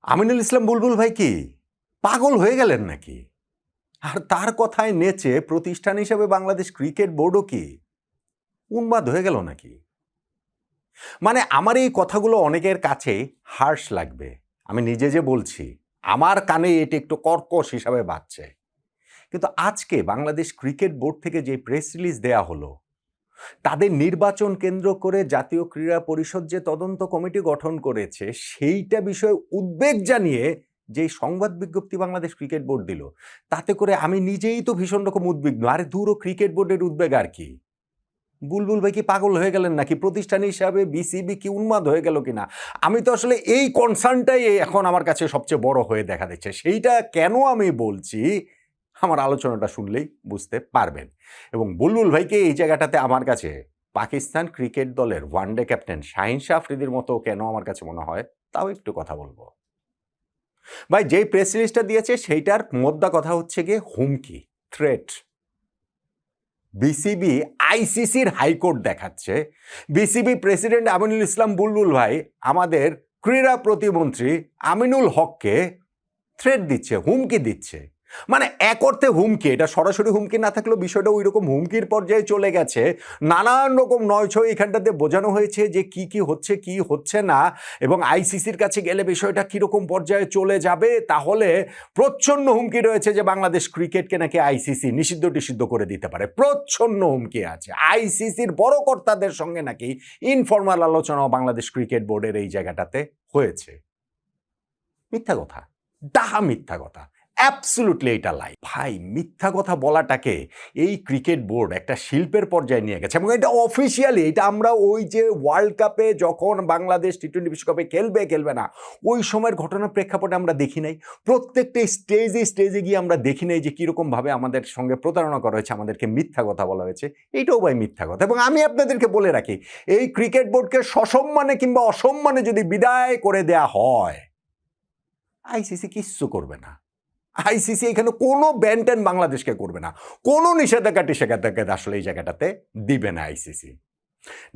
আমিনুল ইসলাম বুলবুল ভাই কি পাগল হয়ে গেলেন নাকি? আর তার কথায় নেচে প্রতিষ্ঠান হিসেবে বাংলাদেশ ক্রিকেট বোর্ডও কি উন্মাদ হয়ে গেল নাকি? মানে আমার এই কথাগুলো অনেকের কাছে হার্শ লাগবে। আমি নিজে যে বলছি, আমার কানে এটি একটু কর্কশ হিসাবে বাজছে। কিন্তু আজকে বাংলাদেশ ক্রিকেট বোর্ড থেকে যে প্রেস রিলিজ দেয়া হলো, তাদের নির্বাচন কেন্দ্র করে জাতীয় ক্রীড়া পরিষদ যে তদন্ত কমিটি গঠন করেছে, সেইটা বিষয়ে উদ্বেগ জানিয়ে যেই সংবাদ বিজ্ঞপ্তি বাংলাদেশ ক্রিকেট বোর্ড দিল, তাতে করে আমি নিজেই তো ভীষণ রকম উদ্বিগ্ন। আরে দূর ও ক্রিকেট বোর্ডের উদ্বেগ আর কি? বুলবুল ভাই কি পাগল হয়ে গেলেন নাকি? প্রতিষ্ঠান হিসাবে বিসিবি কি উন্মাদ হয়ে গেল কিনা? আমি তো আসলে এই কনসার্নটাই এখন আমার কাছে সবচেয়ে বড় হয়ে দেখা দিচ্ছে। সেইটা কেন আমি বলছি, আমার আলোচনাটা শুনলেই বুঝতে পারবেন। এবং বুলবুল ভাইকে এই জায়গাটাতে আমার কাছে পাকিস্তান ক্রিকেট দলের ওয়ানডে ক্যাপ্টেন শাহিন শাহ আফ্রিদির মতো কেন আমার কাছে মনে হয়, তাও একটু কথা বলবো। ভাই যেই প্রেস রিলিজটা দিয়েছে সেইটার মোদ্দা কথা হচ্ছে গিয়ে হুমকি, থ্রেট। বিসিবি আইসিসির হাইকোর্ট দেখাচ্ছে। বিসিবি প্রেসিডেন্ট আমিনুল ইসলাম বুলবুল ভাই আমাদের ক্রীড়া প্রতিমন্ত্রী আমিনুল হককে থ্রেট দিচ্ছে, হুমকি দিচ্ছে। মানে এক অর্থে হুমকি, এটা সরাসরি হুমকি না থাকলেও বিষয়টা ওই রকম হুমকির পর্যায়ে চলে গেছে। নানান রকম নয়ছয় এখানটাতে বোঝানো হয়েছে যে কি কি হচ্ছে কি হচ্ছে না, এবং আইসিসির কাছে গেলে বিষয়টা কিরকম পর্যায়ে চলে যাবে। তাহলে প্রচ্ছন্ন হুমকি রয়েছে যে বাংলাদেশ ক্রিকেটকে নাকি আইসিসি নিষিদ্ধ টিষিদ্ধ করে দিতে পারে। প্রচ্ছন্ন হুমকি আছে। আইসিসির বড় কর্তাদের সঙ্গে নাকি ইনফরমাল আলোচনাও বাংলাদেশ ক্রিকেট বোর্ডের এই জায়গাটাতে হয়েছে। মিথ্যা কথা, ডাহা মিথ্যা কথা, অ্যাবসলিউটলি এটা লাই। ভাই মিথ্যা কথা বলাটাকে এই ক্রিকেট বোর্ড একটা শিল্পের পর্যায়ে নিয়ে গেছে, এবং এটা অফিসিয়ালি, এটা আমরা ওই যে ওয়ার্ল্ড কাপে যখন বাংলাদেশ টি-20 বিশ্বকাপে খেলবে না ওই সময়ের ঘটনার প্রেক্ষাপটে আমরা দেখি নাই? প্রত্যেকটা স্টেজে গিয়ে আমরা দেখি নাই যে কীরকম ভাবে আমাদের সঙ্গে প্রতারণা করা হয়েছে, আমাদেরকে মিথ্যা কথা বলা হয়েছে? এইটাও ভাই মিথ্যা কথা। এবং আমি আপনাদেরকে বলে রাখি, এই ক্রিকেট বোর্ডকে সসম্মানে কিংবা অসম্মানে যদি বিদায় করে দেয়া হয়, আইসিসি কিচ্ছু করবে না। আইসিসি এখানে কোনো ব্যান ট্যান বাংলাদেশকে করবে না, কোনো নিষেধাজ্ঞা টিষেধাজ্ঞা আসলে এই জায়গাটাতে দিবে না আইসিসি।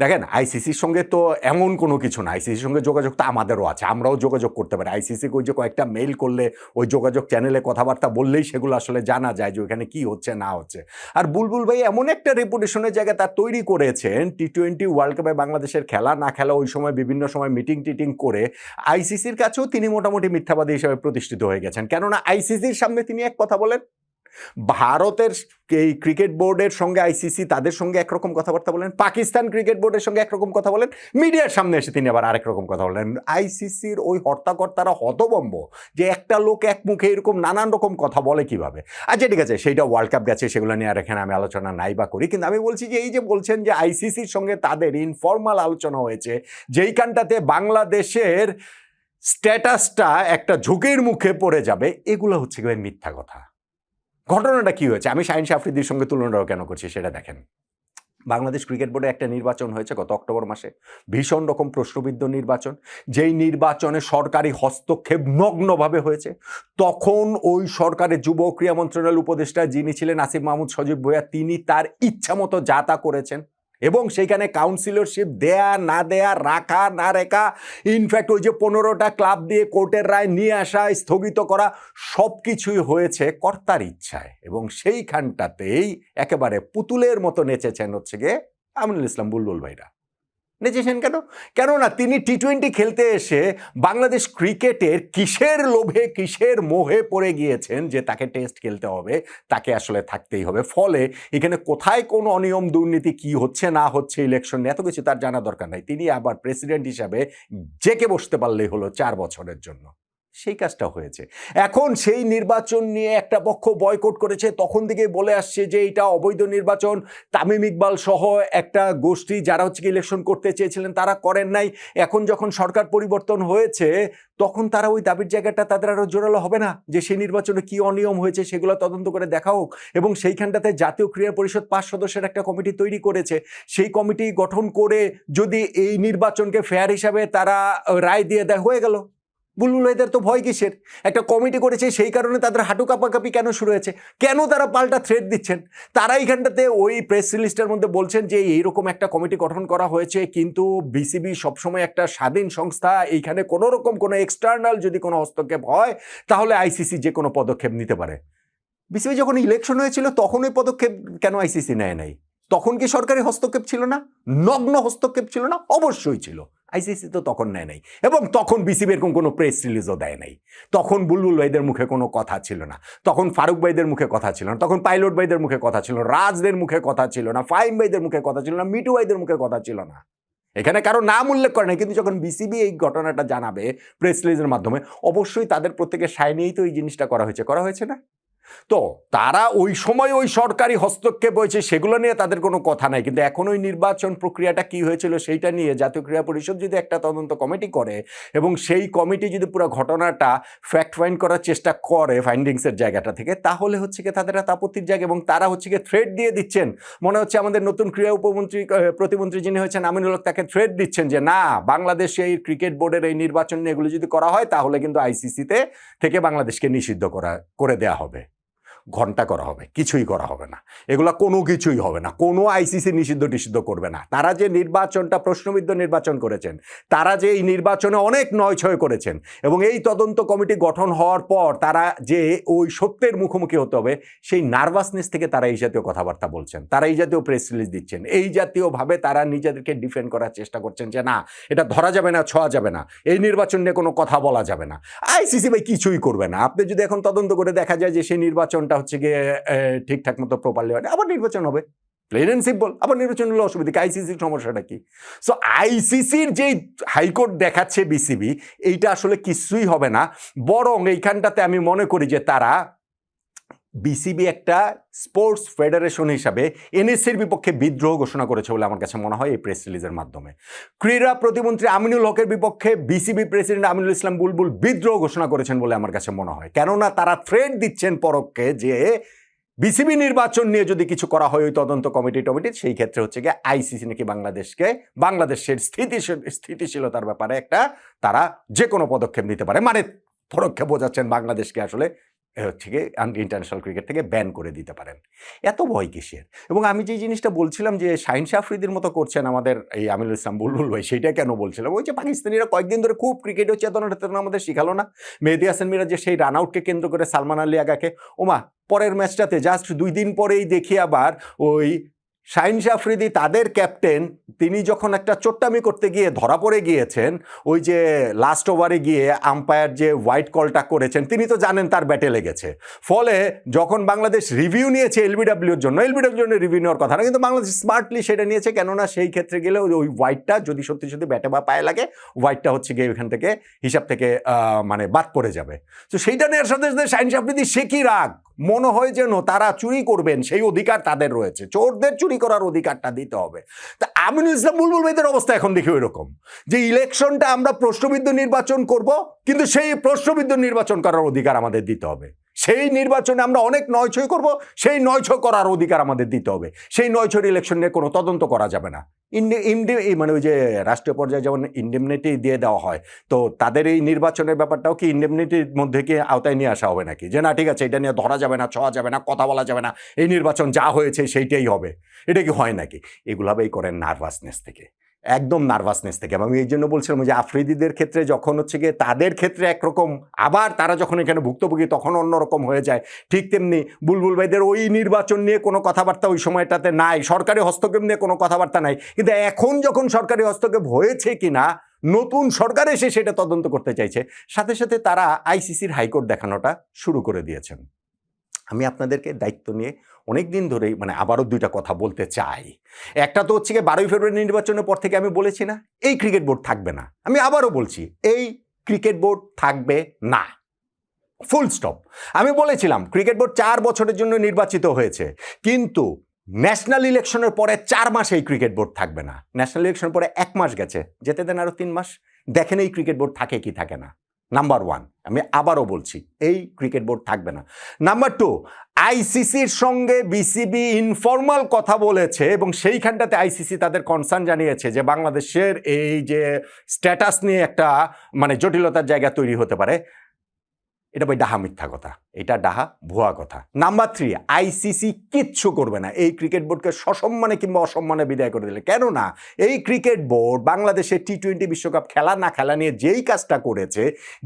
দেখেন, আইসিসির সঙ্গে তো এমন কোনো কিছু না, আইসিসির সঙ্গে যোগাযোগ তো আমাদেরও আছে, আমরাও যোগাযোগ করতে পারি। আইসিসিকে ওই যে কয়েকটা মেইল করলে, ওই যোগাযোগ চ্যানেলে কথাবার্তা বললেই সেগুলো আসলে জানা যায় যে ওইখানে কি হচ্ছে না হচ্ছে। আর বুলবুল ভাই এমন একটা রেপুটেশনের জায়গা তার তৈরি করেছেন, টি-20 ওয়ার্ল্ড কাপে বাংলাদেশের খেলা না খেলা ওই সময় বিভিন্ন সময় মিটিং টিটিং করে আইসিসির কাছেও তিনি মোটামুটি মিথ্যাবাদী হিসেবে প্রতিষ্ঠিত হয়ে গেছেন। কেননা আইসিসির সামনে তিনি এক কথা বলেন, ভারতের এই ক্রিকেট বোর্ডের সঙ্গে আইসিসি তাদের সঙ্গে একরকম কথাবার্তা বলেন, পাকিস্তান ক্রিকেট বোর্ডের সঙ্গে একরকম কথা বলেন, মিডিয়ার সামনে এসে তিনি আবার আরেক রকম কথা বলেন। আইসিসির ওই হর্তাকর্তারা হতবম্ব যে একটা লোক এক মুখে এরকম নানান রকম কথা বলে কিভাবে। আচ্ছা ঠিক আছে, সেইটা ওয়ার্ল্ড কাপ গেছে, সেগুলো নিয়ে আর এখানে আমি আলোচনা নাই বা করি, কিন্তু আমি বলছি যে এই যে বলছেন যে আইসিসির সঙ্গে তাদের ইনফর্মাল আলোচনা হয়েছে, যেইখানটাতে বাংলাদেশের স্ট্যাটাসটা একটা ঝুঁকির মুখে পড়ে যাবে, এগুলো হচ্ছে মিথ্যা কথা। ঘটনাটা কি হয়েছে আমি শাহিন শাহ আফ্রিদির সঙ্গে তুলনাটাও কেন করছি সেটা দেখেন। বাংলাদেশ ক্রিকেট বোর্ডে একটা নির্বাচন হয়েছে গত অক্টোবর মাসে, ভীষণ রকম প্রশ্নবিদ্ধ নির্বাচন, যেই নির্বাচনে সরকারি হস্তক্ষেপ নগ্নভাবে হয়েছে। তখন ওই সরকারের যুব ক্রীড়া মন্ত্রণালয়ের উপদেষ্টা যিনি ছিলেন আসিফ মাহমুদ সজীব ভুঁইয়া, তিনি তার ইচ্ছা মতো যা তা করেছেন, এবং সেইখানে কাউন্সিলরশিপ দেয়া না দেয়া, রাখা না রেখা, ইনফ্যাক্ট ওই যে 15টা ক্লাব দিয়ে কোর্টের রায় নিয়ে আসা, স্থগিত করা, সব কিছুই হয়েছে কর্তার ইচ্ছায়। এবং সেইখানটাতেই একেবারে পুতুলের মতো নেচেছেন হচ্ছে গিয়ে আমিনুল ইসলাম বুলবুল ভাইরা। নেচেছেন কেন? কেননা তিনি টি-20 খেলতে এসে বাংলাদেশ ক্রিকেটের কিসের লোভে কিসের মোহে পড়ে গিয়েছেন যে তাকে টেস্ট খেলতে হবে, তাকে আসলে থাকতেই হবে। ফলে এখানে কোথায় কোন অনিয়ম দুর্নীতি কি হচ্ছে না হচ্ছে ইলেকশন এত কিছু তার জানা দরকার নাই। তিনি আবার প্রেসিডেন্ট হিসাবে জেকে বসতে পারলেই হলো 4 বছরের জন্য। সেই কাজটা হয়েছে। এখন সেই নির্বাচন নিয়ে একটা পক্ষ বয়কট করেছে, তখন থেকেই বলে আসছে যে এটা অবৈধ নির্বাচন। তামিম ইকবাল সহ একটা গোষ্ঠী যারা হচ্ছে ইলেকশন করতে চেয়েছিলেন তারা করেন নাই। এখন যখন সরকার পরিবর্তন হয়েছে তখন তারা ওই দাবির জায়গাটা তাদের আরো জোরালো হবে না যে সেই নির্বাচনে কি অনিয়ম হয়েছে সেগুলো তদন্ত করে দেখা হোক। এবং সেইখানটাতে জাতীয় ক্রীড়া পরিষদ 5 সদস্যের একটা কমিটি তৈরি করেছে, সেই কমিটি গঠন করে যদি এই নির্বাচনকে ফেয়ার হিসাবে তারা রায় দিয়ে দেয়, হয়ে গেল। বুলবুল ভাইদের তো ভয় কিসের? একটা কমিটি করেছে সেই কারণে তাদের হাঁটু কাঁপাকাঁপি কেন শুরু হয়েছে? কেন তারা পাল্টা থ্রেট দিচ্ছেন? তারা এইখানটাতে ওই প্রেস রিলিজটার মধ্যে বলছেন যে এইরকম একটা কমিটি গঠন করা হয়েছে, কিন্তু বিসিবি সবসময় একটা স্বাধীন সংস্থা, এইখানে কোনো রকম কোনো এক্সটার্নাল যদি কোনো হস্তক্ষেপ হয় তাহলে আইসিসি যে কোনো পদক্ষেপ নিতে পারে। বিসিবি যখন ইলেকশন হয়েছিল তখন ওই পদক্ষেপ কেন আইসিসি নেয় নাই? তখন কি সরকারি হস্তক্ষেপ ছিল না? নগ্ন হস্তক্ষেপ ছিল না? অবশ্যই ছিল। আইসিসি তো তখন নেয় নাই, এবং তখন বিসিবি এরকম কোনো প্রেস রিলিজও দেয় নাই। তখন বুলবুল ভাইদের মুখে কোনো কথা ছিল না, তখন ফারুক ভাইদের মুখে কথা ছিল না, তখন পাইলট ভাইদের মুখে কথা ছিল না, রাজদের মুখে কথা ছিল না, ফাইম ভাইদের মুখে কথা ছিল না, মিটু ভাইদের মুখে কথা ছিল না। এখানে কারো নাম উল্লেখ করে নাই, কিন্তু যখন বিসিবি এই ঘটনাটা জানাবে প্রেস রিলিজের মাধ্যমে, অবশ্যই তাদের প্রত্যেকের সায় নিয়েই তো এই জিনিসটা করা হয়েছে না? তো তারা ওই সময় ওই সরকারি হস্তক্ষেপ হয়েছে সেগুলো নিয়ে তাদের কোনো কথা নাই, কিন্তু এখন ওই নির্বাচন প্রক্রিয়াটা কি হয়েছিল সেইটা নিয়ে জাতীয় ক্রীড়া পরিষদ যদি একটা তদন্ত কমিটি করে এবং সেই কমিটি যদি পুরো ঘটনাটা ফ্যাক্ট ফাইন্ড করার চেষ্টা করে ফাইন্ডিংসের জায়গাটা থেকে, তাহলে হচ্ছে কি তাদের একটা আপত্তির জায়গা, এবং তারা হচ্ছে কি থ্রেট দিয়ে দিচ্ছেন। মনে হচ্ছে আমাদের নতুন ক্রীড়া প্রতিমন্ত্রী যিনি হয়েছেন আমিনুল হক, তাকে থ্রেট দিচ্ছেন যে না, বাংলাদেশে এই ক্রিকেট বোর্ডের এই নির্বাচন নিয়ে এগুলো যদি করা হয় তাহলে কিন্তু আইসিসিতে থেকে বাংলাদেশকে নিষিদ্ধ করে দেয়া হবে, ঘন্টা করা হবে, কিছুই করা হবে না, এগুলা কোনো কিছুই হবে না, কোনো আইসিসি নিষিদ্ধ করবে না। তারা যে নির্বাচনটা প্রশ্নবিদ্ধ নির্বাচন করেছেন, তারা যে এই নির্বাচনে অনেক নয়ছয় করেছেন, এবং এই তদন্ত কমিটি গঠন হওয়ার পর তারা যে ওই সত্যের মুখোমুখি হতে হবে, সেই নার্ভাসনেস থেকে তারা এই জাতীয় কথাবার্তা বলছেন, তারা এই জাতীয় প্রেস রিলিজ দিচ্ছেন, এই জাতীয়ভাবে তারা নিজেদেরকে ডিফেন্ড করার চেষ্টা করছেন যে না, এটা ধরা যাবে না, ছোঁয়া যাবে না, এই নির্বাচন নিয়ে কোনো কথা বলা যাবে না। আইসিসি ভাই কিছুই করবে না। আপনি যদি এখন তদন্ত করে দেখা যায় যে সেই নির্বাচনটা হচ্ছে গিয়ে ঠিকঠাক মতো প্রপারলি হয়, আবার নির্বাচন হবে, প্লেন এন্ড সিম্পল, আবার নির্বাচন হলে অসুবিধা কি? আইসিসির সমস্যাটা কি? সো আইসিসির যে হাইকোর্ট দেখাচ্ছে বিসিবি, এইটা আসলে কিছুই হবে না, বরং এইখানটাতে আমি মনে করি যে তারা বিসিবি একটা স্পোর্টস ফেডারেশন হিসাবে এনএসসির বিপক্ষে বিদ্রোহ ঘোষণা করেছে বলে আমার কাছে মনে হয় এই প্রেস রিলিজের মাধ্যমে। ক্রীড়া প্রতিমন্ত্রী আমিনুল হকের বিপক্ষে বিসিবি প্রেসিডেন্ট আমিনুল ইসলাম বুলবুল বিদ্রোহ ঘোষণা করেছেন বলে আমার কাছে মনে হয়, কেননা তারা থ্রেট দিচ্ছেন পরোক্ষে যে বিসিবি নির্বাচন নিয়ে যদি কিছু করা হয় ওই তদন্ত কমিটি সেই ক্ষেত্রে হচ্ছে গিয়ে আইসিসি নাকি বাংলাদেশের স্থিতিশীলতার ব্যাপারে একটা তারা যে কোনো পদক্ষেপ নিতে পারে, মানে পরোক্ষে বোঝাচ্ছেন বাংলাদেশকে আসলে হচ্ছে গিয়ে ইন্টারন্যাশনাল ক্রিকেট থেকে ব্যান করে দিতে পারেন। এত ভয় কিসের? এবং আমি যে জিনিসটা বলছিলাম যে শাহিন শাহ আফ্রিদির মতো করছেন আমাদের এই আমিনুল ইসলাম বুলবুল ভাই, সেইটা কেন বলছিলাম, ওই যে পাকিস্তানিরা কয়েকদিন ধরে খুব ক্রিকেটের চেতনা আমাদের শিখালো না? মেহেদী হাসান মিরাজ যে সেই রান আউটকে কেন্দ্র করে সালমান আলী আগাকে, ওমা পরের ম্যাচটাতে জাস্ট 2 দিন পরেই দেখি আবার ওই শাহিন শাহ আফ্রিদি তাদের ক্যাপ্টেন, তিনি যখন একটা চোট্টামি করতে গিয়ে ধরা পড়ে গিয়েছেন, ওই যে লাস্ট ওভারে গিয়ে আম্পায়ার যে হোয়াইট কলটা করেছেন, তিনি তো জানেন তার ব্যাটে লেগেছে, ফলে যখন বাংলাদেশ রিভিউ নিয়েছে এলবিডব্লিউর জন্য রিভিউ নেওয়ার কথা না, কিন্তু বাংলাদেশ স্মার্টলি সেটা নিয়েছে, কেননা সেই ক্ষেত্রে গেলে ওই হোয়াইটটা যদি সত্যি ব্যাটে বা পায়ে লাগে, হোয়াইটটা হচ্ছে গিয়ে ওইখান থেকে হিসাব থেকে মানে বাদ পড়ে যাবে। তো সেইটা নেওয়ার সাথে সাথে শাহিন শাহ আফ্রিদি সে কি রাগ, মনে হয় যেন তারা চুরি করবেন সেই অধিকার তাদের রয়েছে, চোরদের চুরি করার অধিকারটা দিতে হবে। তা আমিনুল ইসলাম বুলবুল ভাইদের অবস্থা এখন দেখি ওই রকম, যে ইলেকশনটা আমরা প্রশ্নবিদ্ধ নির্বাচন করব, কিন্তু সেই প্রশ্নবিদ্ধ নির্বাচন করার অধিকার আমাদের দিতে হবে, সেই নির্বাচনে আমরা অনেক নয়ছয় করব, সেই নয়ছয় করার অধিকার আমাদের দিতে হবে, সেই নয়ছয় ইলেকশন নিয়ে কোনো তদন্ত করা যাবে না। মানে ওই যে রাষ্ট্রীয় পর্যায়ে যেমন ইন্ডেমনিটি দিয়ে দেওয়া হয়, তো তাদের এই নির্বাচনের ব্যাপারটাও কি ইন্ডেমনিটির মধ্যে কি আওতায় নিয়ে আসা হবে নাকি, যে না ঠিক আছে এটা নিয়ে ধরা যাবে না, ছোঁয়া যাবে না, কথা বলা যাবে না, এই নির্বাচন যা হয়েছে সেইটাই হবে, এটা কি হয় নাকি? এগুলোই করেন নার্ভাসনেস থেকে, একদম নার্ভাসনেস থেকে। আমি এই জন্য বলছিলাম যে আফ্রিদিদের ক্ষেত্রে যখন হচ্ছে গিয়ে তাদের ক্ষেত্রে একরকম, আবার তারা যখন এখানে ভুক্তভোগী তখন অন্যরকম হয়ে যায়, ঠিক তেমনি বুলবুল ভাইদের ওই নির্বাচন নিয়ে কোনো কথাবার্তা ওই সময়টাতে নাই, সরকারি হস্তক্ষেপ নিয়ে কোনো কথাবার্তা নাই, কিন্তু এখন যখন সরকারি হস্তক্ষেপ হয়েছে কিনা, নতুন সরকার এসে সেটা তদন্ত করতে চাইছে, সাথে সাথে তারা আইসিসির হাইকোর্ট দেখানোটা শুরু করে দিয়েছেন। আমি আপনাদেরকে দায়িত্ব নিয়ে অনেক দিন ধরেই মানে আবারও 2টা কথা বলতে চাই। একটা তো হচ্ছে 12 ফেব্রুয়ারি নির্বাচনের পর থেকে আমি বলেছি না, এই ক্রিকেট বোর্ড থাকবে না, আমি আবারও বলছি এই ক্রিকেট বোর্ড থাকবে না, ফুল স্টপ। আমি বলেছিলাম ক্রিকেট বোর্ড 4 বছরের জন্য নির্বাচিত হয়েছে, কিন্তু ন্যাশনাল ইলেকশনের পরে 4 মাস এই ক্রিকেট বোর্ড থাকবে না। ন্যাশনাল ইলেকশনের পরে 1 মাস গেছে, যেতে দেন আরো 3 মাস, দেখেন এই ক্রিকেট বোর্ড থাকে কি থাকে না। নাম্বার 1, আমি আবারও বলছি, এই ক্রিকেট বোর্ড থাকবে না। নাম্বার 2, আইসিসির সঙ্গে বিসিবি ইনফর্মাল কথা বলেছে এবং সেইখানটাতে আইসিসি তাদের কনসার্ন জানিয়েছে যে বাংলাদেশের এই যে স্ট্যাটাস নিয়ে একটা মানে জটিলতার জায়গা তৈরি হতে পারে। এটা ভাই ডাহা মিথ্যা কথা, এটা ডাহা ভুয়া কথা। নাম্বার 3, আইসিসি কিচ্ছু করবে না এই ক্রিকেট বোর্ডকে সসম্মানে কিংবা অসম্মানে বিদায় করে দিলে। কেননা এই ক্রিকেট বোর্ড বাংলাদেশের টি-20 বিশ্বকাপ খেলা না খেলা নিয়ে যেই কাজটা করেছে,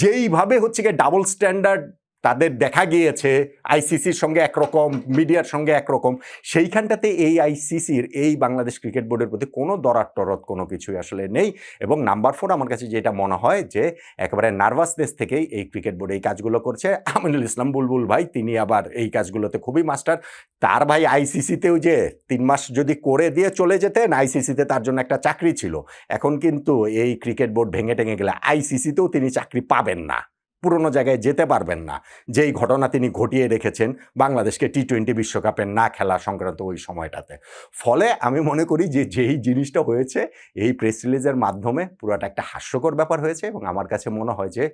যেইভাবে হচ্ছে গিয়ে ডাবল স্ট্যান্ডার্ড তাদের দেখা গিয়েছে, আইসিসির সঙ্গে একরকম, মিডিয়ার সঙ্গে একরকম, সেইখানটাতে এই আইসিসির এই বাংলাদেশ ক্রিকেট বোর্ডের প্রতি কোনো দরাদ টরদ কোনো কিছুই আসলে নেই। এবং নাম্বার 4, আমার কাছে যেটা মনে হয় যে একেবারে নার্ভাসনেস থেকেই এই ক্রিকেট বোর্ড এই কাজগুলো করছে। আমিনুল ইসলাম বুলবুল ভাই তিনি আবার এই কাজগুলোতে খুবই মাস্টার। তার ভাই আইসিসিতেও যে 3 মাস যদি করে দিয়ে চলে যেতেন, আইসিসিতে তার জন্য একটা চাকরি ছিল। এখন কিন্তু এই ক্রিকেট বোর্ড ভেঙে টেঙে গেলে আইসিসিতেও তিনি চাকরি পাবেন না, পুরনো জায়গায় যেতে পারবেন না, যেই ঘটনা তিনি ঘটিয়ে রেখেছেন বাংলাদেশকে টি-20 বিশ্বকাপে না খেলা সংক্রান্ত ওই সময়টাতে। ফলে আমি মনে করি যে যেই জিনিসটা হয়েছে এই প্রেস রিলিজের মাধ্যমে পুরোটা একটা হাস্যকর ব্যাপার হয়েছে। এবং আমার কাছে মনে হয় যে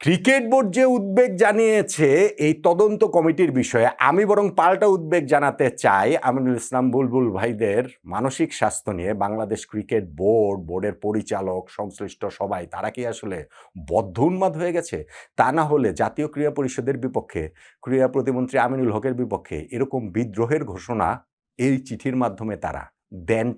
ক্রিকেট বোর্ড যে উদ্বেগ জানিয়েছে এই তদন্ত কমিটির বিষয়ে, আমি বরং পাল্টা উদ্বেগ জানাতে চাই আমিনুল ইসলাম বুলবুল ভাইদের মানসিক স্বাস্থ্য নিয়ে। বাংলাদেশ ক্রিকেট বোর্ডের পরিচালক, সংশ্লিষ্ট সবাই, তারা কি আসলে বদ্ধ উন্মাদ হয়ে গেছে? তা না হলে জাতীয় ক্রীড়া পরিষদের বিপক্ষে, ক্রীড়া প্রতিমন্ত্রী আমিনুল হকের বিপক্ষে এরকম বিদ্রোহের ঘোষণা এই চিঠির মাধ্যমে তারা দেনটা